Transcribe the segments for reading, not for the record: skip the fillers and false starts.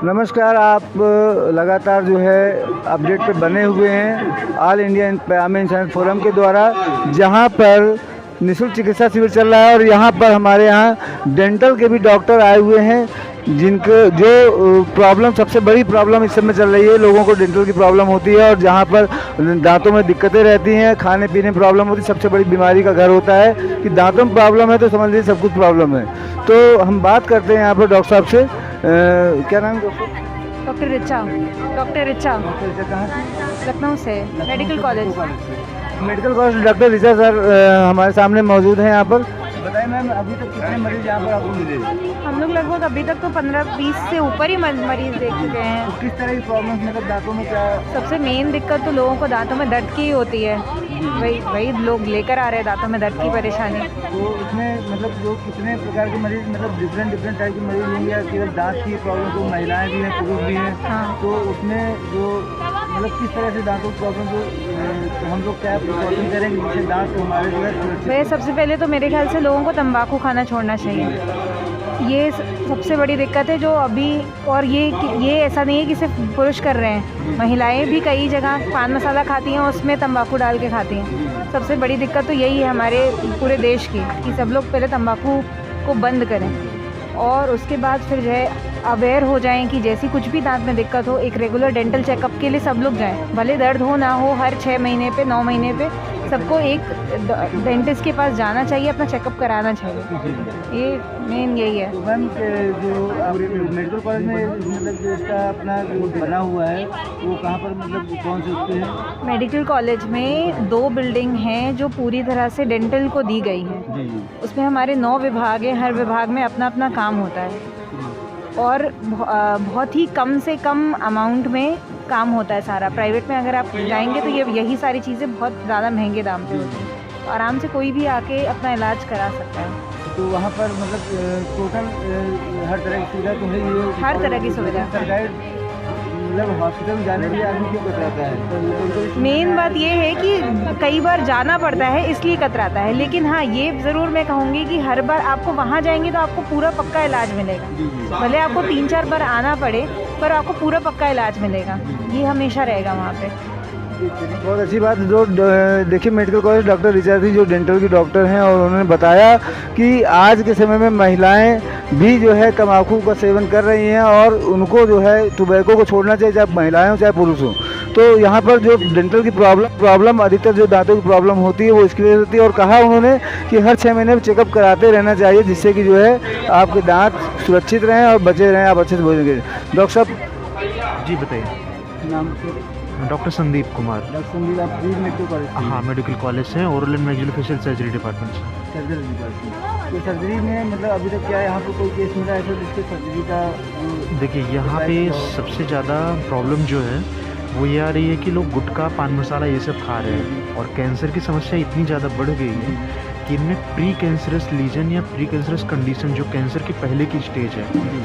नमस्कार। आप लगातार जो है अपडेट पे बने हुए हैं ऑल इंडिया पयामा इंसान फोरम के द्वारा, जहां पर निःशुल्क चिकित्सा शिविर चल रहा है और यहां पर हमारे यहां डेंटल के भी डॉक्टर आए हुए हैं, जिनको जो प्रॉब्लम, सबसे बड़ी प्रॉब्लम इस समय चल रही है, लोगों को डेंटल की प्रॉब्लम होती है और जहां पर दांतों में दिक्कतें रहती हैं, खाने पीने में प्रॉब्लम होती है। सबसे बड़ी बीमारी का घर होता है कि दांतों में प्रॉब्लम है तो समझ लीजिए सब कुछ प्रॉब्लम है। तो हम बात करते हैं यहाँ पर डॉक्टर साहब से। क्या नाम है doctor? Doctor Richa. Doctor Richa कहाँ से? लखनऊ से, medical college. Medical college doctor Richa sir हमारे सामने मौजूद हैं यहाँ पर। बताइए मैम, अभी तक कितने मरीज यहाँ पर आपको मिले? हम लोग लगभग अभी तक तो 15-20 से ऊपर ही मरीज देख चुके हैं। तो किस तरह की प्रॉब्लम, मतलब दांतों में क्या? सबसे मेन दिक्कत तो लोगों को दांतों में दर्द की ही होती है। वही लोग लेकर आ रहे हैं दांतों में दर्द की परेशानी। तो इसमें मतलब जो कितने प्रकार के मरीज, मतलब डिफरेंट टाइप के मरीज होंगे या केवल दांत की प्रॉब्लम? तो महिलाएं भी हैं, पुरुष भी हैं। हाँ। तो उसमें जो मतलब किस तरह से दांतों की प्रॉब्लम, जो हम लोग क्या प्रिकॉशन करेंगे जिससे दांत हमारे जो है सुरक्षित? सबसे पहले तो मेरे ख्याल से लोगों को तंबाकू खाना छोड़ना चाहिए। ये सबसे बड़ी दिक्कत है जो अभी, और ये ऐसा नहीं है कि सिर्फ पुरुष कर रहे हैं, महिलाएं भी कई जगह पान मसाला खाती हैं, उसमें तंबाकू डाल के खाती हैं। सबसे बड़ी दिक्कत तो यही है हमारे पूरे देश की, कि सब लोग पहले तंबाकू को बंद करें और उसके बाद फिर जो है अवेयर हो जाएं कि जैसी कुछ भी दांत में दिक्कत हो, एक रेगुलर डेंटल चेकअप के लिए सब लोग जाएं। भले दर्द हो ना हो, हर 6 महीने पे 9 महीने पे सबको एक डेंटिस्ट के पास जाना चाहिए, अपना चेकअप कराना चाहिए। ये मेन यही है। तो मैम जो आप मेडिकल कॉलेज में मतलब जो इसका अपना जो बना हुआ है वो कहाँ पर, मतलब कौन से उसके हैं? मेडिकल कॉलेज में 2 बिल्डिंग हैं जो पूरी तरह से डेंटल को दी गई हैं। जी जी। उसमें हमारे 9 विभाग हैं, हर विभाग में अपना अपना काम होता है और बहुत ही कम से कम अमाउंट में काम होता है सारा। प्राइवेट में अगर आप जाएंगे तो यही सारी चीज़ें बहुत ज़्यादा महंगे दाम पे होती हैं। तो आराम से कोई भी आके अपना इलाज करा सकता है। तो वहाँ पर मतलब टोटल हर तरह की सुविधा तो है ही? हर तरह की सुविधा। सरकारी मतलब हॉस्पिटल में जाने के लिए आदमी क्यों कतराता है? मेन बात ये है कि कई बार जाना पड़ता है इसलिए कतराता है, लेकिन हाँ ये ज़रूर मैं कहूँगी कि हर बार आपको वहाँ जाएंगे तो आपको पूरा पक्का इलाज मिलेगा। भले आपको 3-4 बार आना पड़े पर आपको पूरा पक्का इलाज मिलेगा, ये हमेशा रहेगा वहाँ पे। बहुत अच्छी बात। जो देखिए मेडिकल कॉलेज डॉक्टर रिचा थी जो डेंटल की डॉक्टर हैं, और उन्होंने बताया कि आज के समय में महिलाएं भी जो है तंबाकू का सेवन कर रही हैं और उनको जो है टोबैको को छोड़ना चाहिए, चाहे महिलाएं हो चाहे पुरुष हो। तो यहाँ पर जो डेंटल की प्रॉब्लम अधिकतर जो दांतों की प्रॉब्लम होती है वो इसकी वजह से होती है, और कहा उन्होंने कि हर 6 महीने में चेकअप कराते रहना चाहिए, जिससे कि जो है आपके दाँत सुरक्षित रहें और बचे रहें, आप अच्छे से भोजन करें। डॉक्टर साहब जी बताइए। नाम? डॉक्टर संदीप कुमार। डॉक्टर संदीप, आप भी मेडिकल कॉलेज? हाँ, मेडिकल कॉलेज से, oral and maxillofacial surgery department से। Surgery department. तो सर्जरी में मतलब अभी तक क्या है यहाँ पर कोई केस मिला है तो जिसके सर्जरी का? देखिए यहाँ पे सबसे ज़्यादा प्रॉब्लम जो है वो ये आ रही है कि लोग गुटखा, पान मसाला ये सब खा रहे हैं और कैंसर की समस्या इतनी ज़्यादा बढ़ गई है कि इनमें प्री कैंसरस लीजन या प्री कैंसरस कंडीशन, जो कैंसर की पहले की स्टेज है,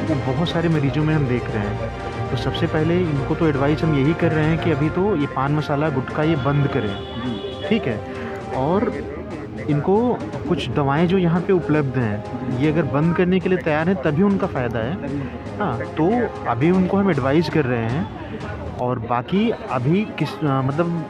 वो बहुत सारे मरीजों में हम देख रहे हैं। तो सबसे पहले इनको तो एडवाइस हम यही कर रहे हैं कि अभी तो ये पान मसाला गुटखा ये बंद करें, ठीक है। और इनको कुछ दवाएं जो यहाँ पे उपलब्ध हैं, ये अगर बंद करने के लिए तैयार हैं तभी उनका फ़ायदा है। हाँ, तो अभी उनको हम एडवाइस कर रहे हैं। और बाकी अभी मतलब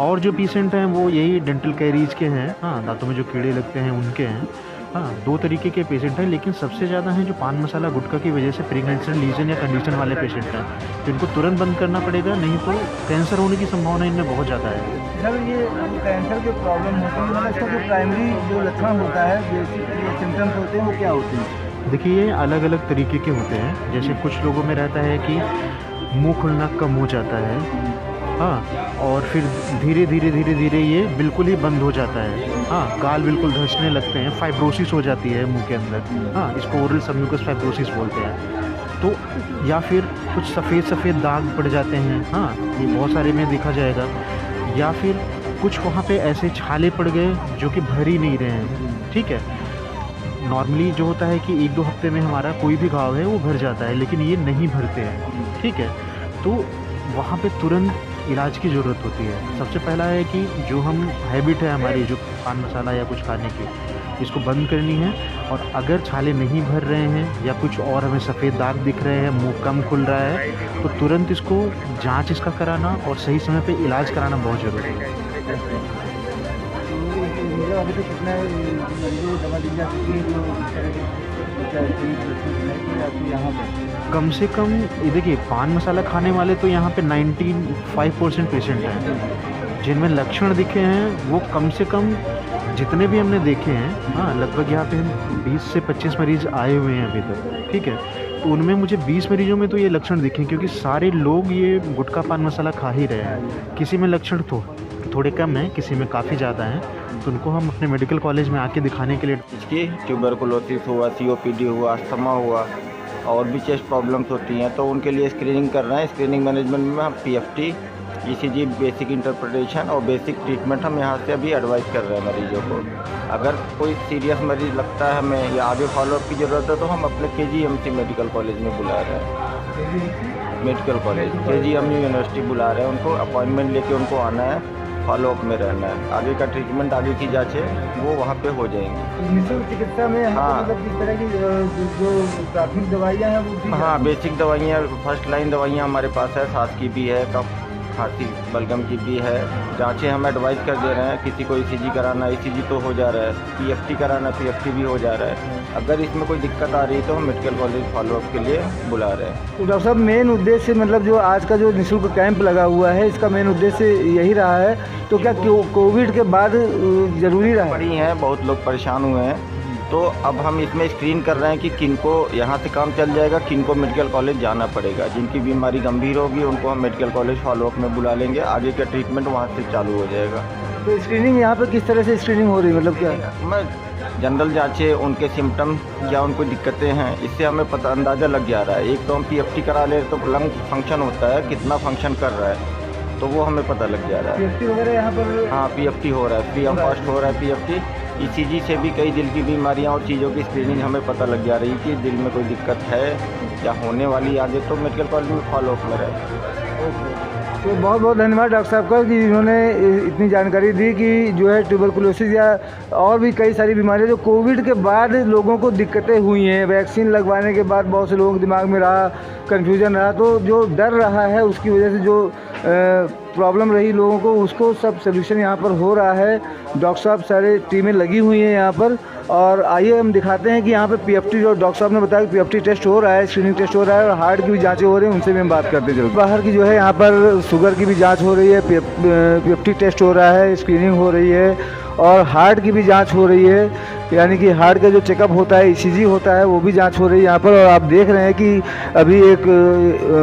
और जो पेशेंट हैं वो यही डेंटल कैरीज के हैं। हाँ, दांतों में जो कीड़े लगते हैं उनके हैं। हाँ, 2 तरीके के पेशेंट हैं, लेकिन सबसे ज़्यादा हैं जो पान मसाला गुटखा की वजह से प्री कैंसर लीजन या कंडीशन वाले पेशेंट हैं, तो इनको तुरंत बंद करना पड़ेगा, नहीं तो कैंसर होने की संभावना इनमें बहुत ज़्यादा है। सर ये कैंसर के प्रॉब्लम होती है, मतलब इसका जो प्राइमरी जो लक्षण होता है, बेसिक जो सिम्टम्स होते हैं वो क्या होते हैं? देखिए ये अलग अलग तरीके के होते हैं। जैसे कुछ लोगों में रहता है कि मुंह खुलना कम हो जाता है, हाँ, और फिर धीरे धीरे ये बिल्कुल ही बंद हो जाता है। हाँ, गाल बिल्कुल धंसने लगते हैं, फाइब्रोसिस हो जाती है मुंह के अंदर। हाँ, इसको ओरल सबम्यूकस फाइब्रोसिस बोलते हैं। तो या फिर कुछ सफ़ेद दाग पड़ जाते हैं। हाँ, ये बहुत सारे में देखा जाएगा। या फिर कुछ वहाँ पे ऐसे छाले पड़ गए जो कि भर ही नहीं रहे हैं, ठीक है। नॉर्मली जो होता है कि 1-2 हफ्ते में हमारा कोई भी घाव है वो भर जाता है, लेकिन ये नहीं भरते हैं, ठीक है। तो वहाँ पे तुरंत इलाज की ज़रूरत होती है। सबसे पहला है कि जो हम हैबिट है हमारी जो पान मसाला या कुछ खाने की, इसको बंद करनी है। और अगर छाले नहीं भर रहे हैं या कुछ और हमें सफ़ेद दाग दिख रहे हैं, मुंह कम खुल रहा है, तो तुरंत इसको जांच इसका कराना और सही समय पे इलाज कराना बहुत ज़रूरी है। मतलब अभी तो कितना मरीजों को दवा दी जा चुकी है जो इस तरह के यहाँ पर? कम से कम ये देखिए, पान मसाला खाने वाले तो यहाँ पे 95% पेशेंट हैं जिनमें लक्षण दिखे हैं। वो कम से कम जितने भी हमने देखे हैं, हाँ, लगभग यहाँ पे 20 से 25 मरीज़ आए हुए हैं अभी तक, ठीक है। तो उनमें मुझे 20 मरीजों में तो ये लक्षण दिखे, क्योंकि सारे लोग ये गुटखा पान मसाला खा ही रहे हैं। किसी में लक्षण तो थोड़े कम हैं, किसी में काफ़ी ज़्यादा हैं, तो उनको हम अपने मेडिकल कॉलेज में आके दिखाने के लिए इसकी ट्यूबरकुलोसिस हुआ, COPD हुआ, अस्थमा हुआ और भी चेस्ट प्रॉब्लम्स होती हैं, तो उनके लिए स्क्रीनिंग कर रहे हैं। स्क्रीनिंग मैनेजमेंट में हम PFT, ECG, बेसिक इंटरप्रिटेशन और बेसिक ट्रीटमेंट हम यहाँ से अभी एडवाइस कर रहे हैं मरीजों को। अगर कोई सीरियस मरीज़ लगता है हमें या आगे फॉलोअप की ज़रूरत है तो हम अपने KGMC मेडिकल कॉलेज में बुला रहे हैं। मेडिकल कॉलेज KGMU यूनिवर्सिटी बुला रहे हैं उनको, अपॉइंटमेंट लेके उनको आना है, फॉलोअप में रहना है। आगे का ट्रीटमेंट, आगे की जाँचें वो वहाँ पे हो जाएंगी। निःशुल्क चिकित्सा में हाँ। मतलब किस तरह की जो प्राथमिक दवाइयाँ हैं वो दी हाँ, जाती हैं? बेसिक दवाइयाँ, फर्स्ट लाइन दवाइयाँ हमारे पास है। सांस की भी है, कफ खांसी बलगम की भी है। जांचें हम एडवाइस कर दे रहे हैं। किसी को ECG कराना, ECG तो हो जा रहा है, PFT कराना, PFT भी हो जा रहा है। अगर इसमें कोई दिक्कत आ रही है तो हम मेडिकल कॉलेज फॉलोअप के लिए बुला रहे हैं। तो डॉक्टर साहब, मेन उद्देश्य मतलब जो आज का जो निःशुल्क कैंप लगा हुआ है, इसका मेन उद्देश्य यही रहा है। तो क्या कोविड के बाद ज़रूरी रहा है? पड़ी हैं, बहुत लोग परेशान हुए हैं, तो अब हम इसमें स्क्रीन कर रहे हैं कि किनको यहाँ से काम चल जाएगा, किनको मेडिकल कॉलेज जाना पड़ेगा। जिनकी बीमारी गंभीर होगी उनको हम मेडिकल कॉलेज फॉलोअप में बुला लेंगे, आगे का ट्रीटमेंट वहाँ से चालू हो जाएगा। तो स्क्रीनिंग यहाँ पर किस तरह से स्क्रीनिंग हो रही है, मतलब क्या? मैं जनरल जांचें, उनके सिम्टम क्या, उनको दिक्कतें हैं, इससे हमें पता अंदाज़ा लग जा रहा है। एक तो हम PFT करा ले तो लंग फंक्शन होता है, कितना फंक्शन कर रहा है, तो वो हमें पता लग जा रहा है। PFT वगैरह यहाँ पर? हाँ, PFT हो रहा है, फ्री ऑफ कॉस्ट हो रहा है PFT। ECG से भी कई दिल की बीमारियां और चीज़ों की स्क्रीनिंग हमें पता लग जा रही है कि दिल में कोई दिक्कत है या होने वाली आगे, तो मेडिकल कॉलेज में फॉलोअप में रहे। तो बहुत बहुत धन्यवाद डॉक्टर साहब का कि इन्होंने इतनी जानकारी दी कि जो है ट्यूबरकुलोसिस या और भी कई सारी बीमारियां जो कोविड के बाद लोगों को दिक्कतें हुई हैं। वैक्सीन लगवाने के बाद बहुत से लोगों के दिमाग में रहा, कन्फ्यूजन रहा, तो जो डर रहा है उसकी वजह से जो प्रॉब्लम रही लोगों को, उसको सब सोल्यूशन यहाँ पर हो रहा है। डॉक्टर साहब सारे टीमें लगी हुई हैं यहाँ पर। और आइए हम दिखाते हैं कि यहाँ पे PFT जो डॉक्टर साहब ने बताया कि PFT टेस्ट हो रहा है, स्क्रीनिंग टेस्ट हो रहा है और हार्ट की भी जांचें हो रही हैं, उनसे भी हम बात करते चलो। बाहर की जो है यहाँ पर शुगर की भी जांच हो रही है, PFT टेस्ट हो रहा है, स्क्रीनिंग हो रही है और हार्ट की भी जांच हो रही है, यानी कि हार्ट का जो चेकअप होता है, ECG होता है, वो भी जांच हो रही है यहाँ पर। और आप देख रहे हैं कि अभी एक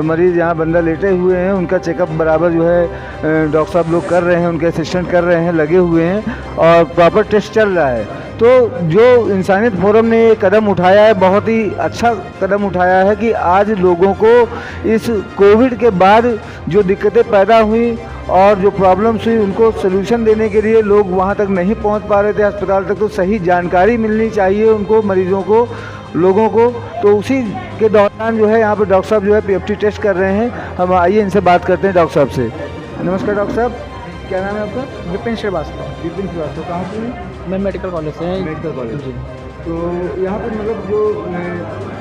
मरीज़ यहाँ बंदा लेटे हुए हैं, उनका चेकअप बराबर जो है डॉक्टर साहब लोग कर रहे हैं, उनके असिस्टेंट कर रहे हैं, लगे हुए हैं और प्रॉपर टेस्ट चल रहा है। तो जो इंसानियत फोरम ने ये कदम उठाया है, बहुत ही अच्छा कदम उठाया है कि आज लोगों को इस कोविड के बाद जो दिक्कतें पैदा हुई और जो प्रॉब्लम्स हुई उनको सलूशन देने के लिए लोग वहाँ तक नहीं पहुँच पा रहे थे अस्पताल तक, तो सही जानकारी मिलनी चाहिए उनको, मरीजों को, लोगों को। तो उसी के दौरान जो है यहाँ पर डॉक्टर साहब जो है PFT टेस्ट कर रहे हैं। हम आइए इनसे बात करते हैं डॉक्टर साहब से। नमस्कार डॉक्टर साहब, क्या नाम है आपका? विपिन श्रीवास्तव। विपिन श्रीवास्तव, कहाँ से हैं? मैं मेडिकल कॉलेज से हैं। मेडिकल कॉलेज जी। तो यहाँ पर मतलब जो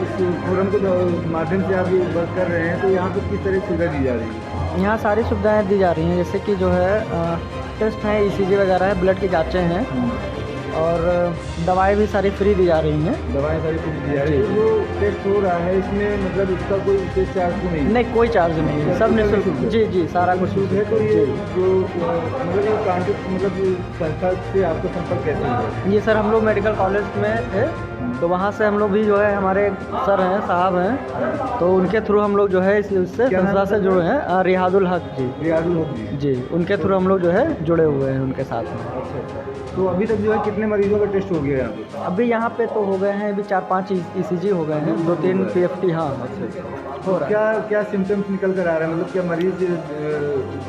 इस फोरम के माध्यम से आप वर्क कर रहे हैं, तो यहाँ पर किस तरह की सुविधा दी जा रही है? यहाँ सारी सुविधाएं दी जा रही हैं, जैसे कि जो है टेस्ट हैं, ECG वगैरह है, ब्लड की जांचें हैं और दवाएं भी सारी फ्री दी जा रही हैं। दवाएं सारी फ्री दी जा रही है। जो टेस्ट हो रहा है इसमें मतलब इसका कोई विशेष चार्ज तो नहीं? नहीं, कोई चार्ज नहीं है, सब निःशुल्क। जी जी, सारा कुछ शुल्क है। तो ये जो मतलब ये कॉन्टेक्ट मतलब संस्था से आपका संपर्क कैसे हुआ? ये सर हम लोग मेडिकल कॉलेज में थे, तो वहाँ से हम लोग भी जो है, हमारे सर हैं, साहब हैं, तो उनके थ्रू हम लोग जो है इससे संस्था से जुड़े हैं। रियादुल हक जी। रियादुल हक जी, उनके थ्रू हम लोग जो है जुड़े हुए हैं उनके साथ में। अच्छा, तो अभी तक जो है कितने मरीजों का टेस्ट हो गया यहाँ पे? अभी यहाँ पे तो हो गए हैं, अभी 4-5 ECG हो गए हैं, 2-3 PFT। हाँ, हो रहा है। क्या क्या सिम्टम्स निकल कर आ रहा है, मतलब क्या मरीज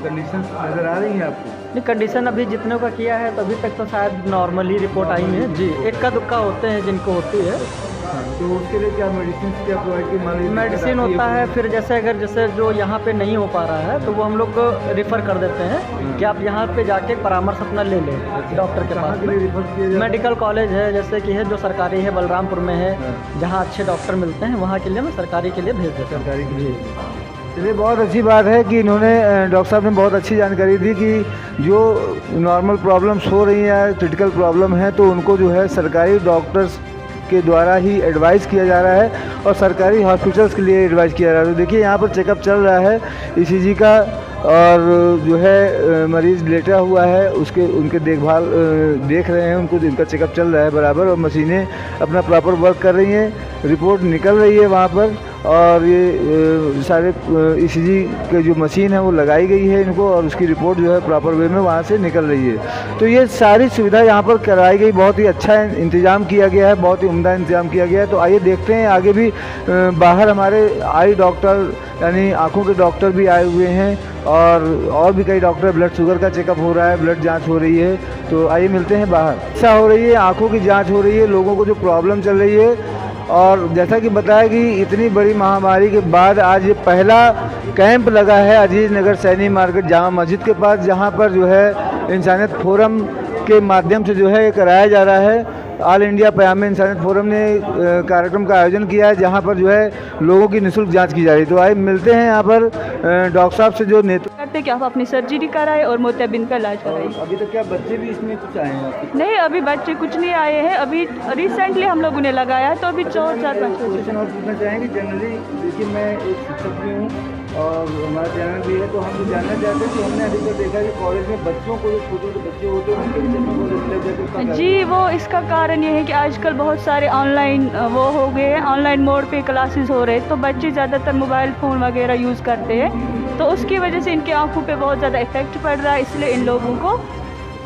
कंडीशन नज़र आ रही हैं आपको? नहीं, कंडीशन अभी जितने का किया है तो अभी तक तो शायद नॉर्मल ही रिपोर्ट आई है जी। इक्का दुक्का होते हैं जिनको होती है, तो उसके लिए क्या मेडिसिन क्या प्रोवाइड की मान लीजिए मेडिसिन होता है, फिर जैसे जो यहाँ पे नहीं हो पा रहा है तो वो हम लोग को रिफ़र कर देते हैं कि आप यहाँ पे जाके परामर्श अपना ले लें डॉक्टर के पास। के लिए रिफर किया जाता है? मेडिकल कॉलेज है जैसे कि है जो सरकारी है, बलरामपुर में है, जहाँ अच्छे डॉक्टर मिलते हैं वहाँ के लिए मैं सरकारी के लिए भेज देता हूँ। सरकारी के लिए। चलिए, बहुत अच्छी बात है कि इन्होंने डॉक्टर साहब ने बहुत अच्छी जानकारी दी कि जो नॉर्मल प्रॉब्लम्स हो रही हैं या क्रिटिकल प्रॉब्लम है तो उनको जो है सरकारी डॉक्टर्स के द्वारा ही एडवाइस किया जा रहा है और सरकारी हॉस्पिटल्स के लिए एडवाइस किया जा रहा है। तो देखिए यहाँ पर चेकअप चल रहा है ईसीजी का और जो है मरीज़ लेटा हुआ है उनके देखभाल देख रहे हैं, उनका चेकअप चल रहा है बराबर और मशीनें अपना प्रॉपर वर्क कर रही हैं, रिपोर्ट निकल रही है वहाँ पर और ये सारे ईसीजी के जो मशीन है वो लगाई गई है इनको और उसकी रिपोर्ट जो है प्रॉपर वे में वहाँ से निकल रही है। तो ये सारी सुविधा यहाँ पर कराई गई, बहुत ही अच्छा इंतज़ाम किया गया है, बहुत ही उम्दा इंतज़ाम किया गया है। तो आइए देखते हैं आगे भी बाहर हमारे आई डॉक्टर यानी आँखों के डॉक्टर भी आए हुए हैं और भी कई डॉक्टर, ब्लड शुगर का चेकअप हो रहा है, ब्लड जांच हो रही है। तो आइए मिलते हैं बाहर। ऐसा हो रही है, आँखों की जांच हो रही है, लोगों को जो प्रॉब्लम चल रही है और जैसा कि बताया कि इतनी बड़ी महामारी के बाद आज ये पहला कैंप लगा है अजीज नगर सैनी मार्केट जामा मस्जिद के पास, जहाँ पर जो है इंसानियत फोरम के माध्यम से जो है ये कराया जा रहा है। ऑल इंडिया पयामे इंसानियत फोरम ने कार्यक्रम का आयोजन किया है जहाँ पर जो है लोगों की निःशुल्क जांच की जा रही है। तो आइए मिलते हैं यहाँ पर डॉक्टर साहब से जो नेतृत्व करते कि आप अपनी सर्जरी कराएं और मोतियाबिंद का इलाज कराएं। अभी तक क्या बच्चे भी इसमें कुछ आए हैं? नहीं, अभी बच्चे कुछ नहीं आए हैं, अभी रिसेंटली हम लोगों ने लगाया है तो अभी 4-5 क्वेश्चन और पूछना चाहेंगे जनरली। देखिए, मैं एक शिक्षक भी हूँ और हमारा चैनल भी है, तो हम तो जानना चाहते हैं कि हमने अभी तक देखा कि कॉलेज में बच्चों को जो छोटे छोटे बच्चे होते हैं उनके विषय में वो डिस्प्ले करके जी, वो इसका कारण ये है कि आजकल बहुत सारे ऑनलाइन वो हो गए हैं, ऑनलाइन मोड पे क्लासेस हो रहे हैं तो बच्चे ज़्यादातर मोबाइल फ़ोन वगैरह यूज़ करते हैं तो उसकी वजह से इनकी आँखों पे बहुत ज़्यादा इफेक्ट पड़ रहा है, इसलिए इन लोगों को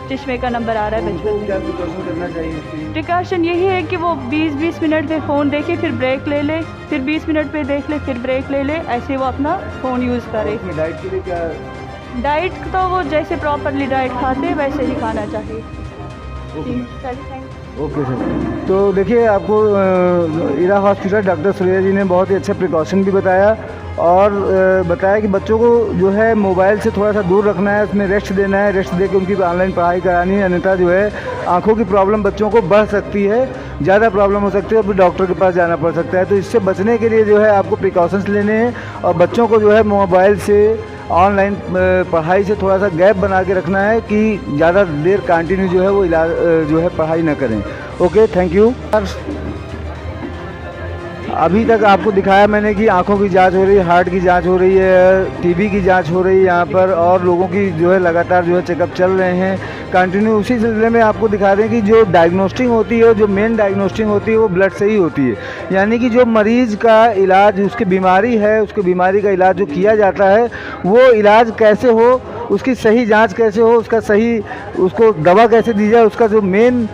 चश्मे का नंबर आ रहा है बचपन में। क्या प्रिकॉशन करना चाहिए? प्रिकॉशन यही है कि वो 20-20 मिनट पे फ़ोन देखे, फिर ब्रेक ले ले, फिर 20 मिनट पे देख ले, फिर ब्रेक ले ले, ऐसे वो अपना फ़ोन यूज़ करे। इसमें डाइट के लिए क्या? डाइट तो वो जैसे प्रॉपरली डाइट खाते हैं वैसे ही खाना चाहिए। Okay sir. तो देखिए, आपको इरा हॉस्पिटल डॉक्टर सुरेया जी ने बहुत ही अच्छा प्रिकॉशन भी बताया और बताया कि बच्चों को जो है मोबाइल से थोड़ा सा दूर रखना है, उसमें रेस्ट देना है, रेस्ट दे के उनकी ऑनलाइन पढ़ाई करानी है, अन्यथा जो है आंखों की प्रॉब्लम बच्चों को बढ़ सकती है, ज़्यादा प्रॉब्लम हो सकती है और फिर डॉक्टर के पास जाना पड़ सकता है। तो इससे बचने के लिए जो है आपको प्रिकॉशंस लेने हैं और बच्चों को जो है मोबाइल से ऑनलाइन पढ़ाई से थोड़ा सा गैप बना के रखना है कि ज़्यादा देर कंटिन्यू जो है वो इलाज जो है पढ़ाई ना करें। Okay, thank you. अभी तक आपको दिखाया मैंने कि आंखों की जांच हो रही है, हार्ट की जांच हो रही है, टीबी की जांच हो रही है यहाँ पर और लोगों की जो है लगातार जो है चेकअप चल रहे हैं कंटिन्यू। उसी सिलसिले में आपको दिखा रहे हैं कि जो डायग्नोस्टिक होती है, जो मेन डायग्नोस्टिक होती है वो ब्लड से ही होती है, यानी कि जो मरीज़ का इलाज, उसकी बीमारी है, उसकी बीमारी का इलाज जो किया जाता है वो इलाज कैसे हो, उसकी सही जाँच कैसे हो, उसका सही उसको दवा कैसे दी जाए, उसका जो मेन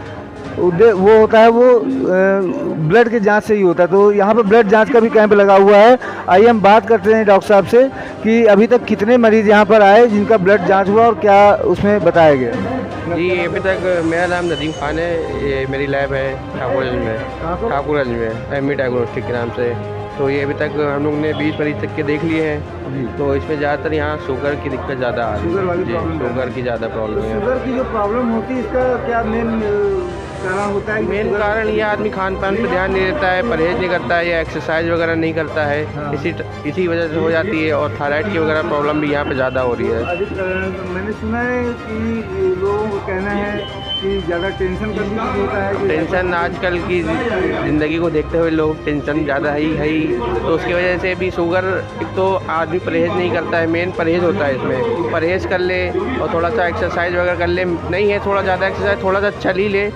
वो होता है वो ब्लड के जांच से ही होता है। तो यहाँ पर ब्लड जांच का भी कैंप लगा हुआ है। आइए हम बात करते हैं डॉक्टर साहब से कि अभी तक कितने मरीज़ यहाँ पर आए जिनका ब्लड जांच हुआ और क्या उसमें बताया गया। जी, अभी तक मेरा नाम नदीम खान है, ये मेरी लैब है ठाकुरगंज में एमई डायग्नोस्टिक के नाम से। तो ये अभी तक हम लोग ने 20 मरीज तक के देख लिए हैं। तो इसमें ज़्यादातर यहाँ शुगर की दिक्कत ज़्यादा आ रही है। शुगर की ज़्यादा प्रॉब्लम है। शुगर की जो प्रॉब्लम होती है इसका क्या मेन कारण होता है? मेन कारण ये आदमी खान पान पर ध्यान नहीं देता है, परहेज नहीं करता है या एक्सरसाइज वगैरह नहीं करता है, इसी वजह से हो जाती है। और थायराइड की वगैरह प्रॉब्लम भी यहाँ पे ज़्यादा हो रही है। मैंने सुना है कि लोगों का कहना है कि ज़्यादा टेंशन का भी होता है। टेंशन आजकल की ज़िंदगी को देखते हुए लोग टेंशन ज़्यादा है ही, तो उसकी वजह से भी शुगर, एक तो आदमी परहेज नहीं करता है, मेन परहेज होता है इसमें, परहेज कर ले और थोड़ा सा एक्सरसाइज वगैरह कर ले, नहीं है थोड़ा ज़्यादा एक्सरसाइज, थोड़ा सा चल ही ले